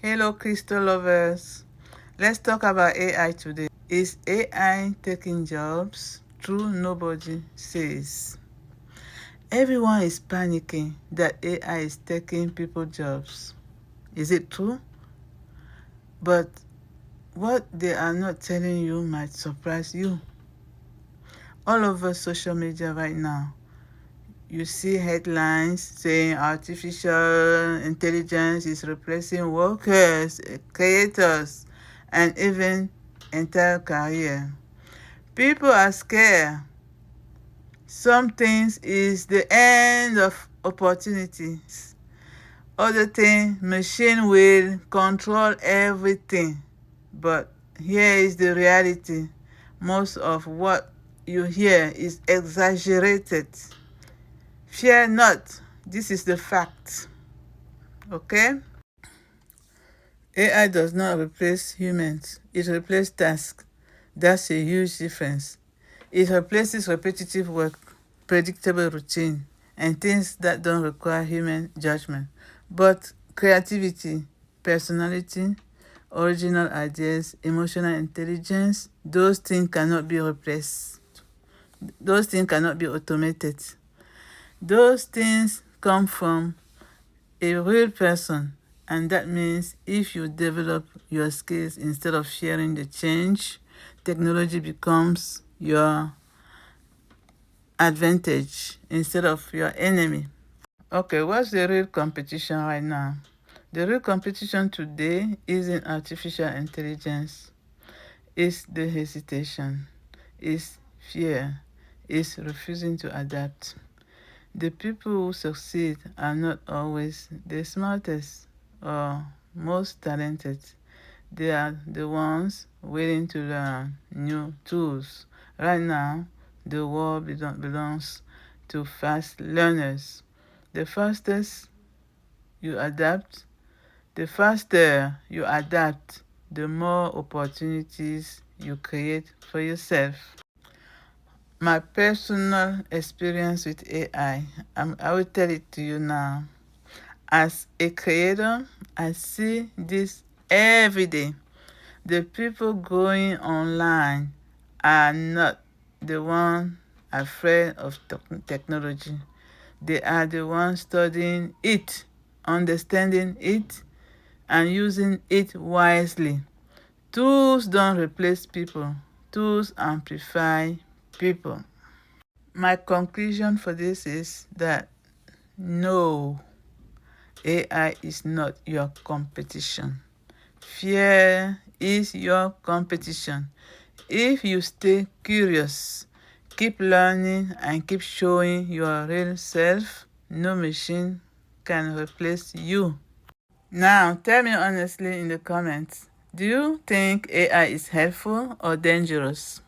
Hello, crystal lovers. Let's talk about AI today. Is AI taking jobs? True, nobody says. Everyone is panicking that AI is taking people's jobs. Is it true? But what they are not telling you might surprise you. All over social media right now, you see headlines saying artificial intelligence is replacing workers, creators, and even entire career. People are scared. Some things is the end of opportunities. Other thing, machine will control everything. But here is the reality. Most of what you hear is exaggerated. Fear not, this is the fact. Okay? AI does not replace humans, it replaces tasks. That's a huge difference. It replaces repetitive work, predictable routine, and things that don't require human judgment. But creativity, personality, original ideas, emotional intelligence, those things cannot be replaced. Those things cannot be automated. Those things come from a real person, and that means if you develop your skills instead of fearing the change, technology becomes your advantage instead of your enemy. Okay, what's the real competition right now? The real competition today isn't artificial intelligence. It's the hesitation, it's fear, it's refusing to adapt. The people who succeed are not always the smartest or most talented. They are the ones willing to learn new tools. Right now, the world belongs to fast learners. The fastest you adapt, the faster you adapt, the more opportunities you create for yourself. My personal experience with AI, I will tell it to you now. As a creator, I see this every day. The people going online are not the one afraid of technology. They are the ones studying it, understanding it, and using it wisely. Tools don't replace people. Tools amplify people. My conclusion for this is that no, AI is not your competition. Fear is your competition. If you stay curious, keep learning, and keep showing your real self, no machine can replace you. Now, tell me honestly in the comments, do you think AI is helpful or dangerous?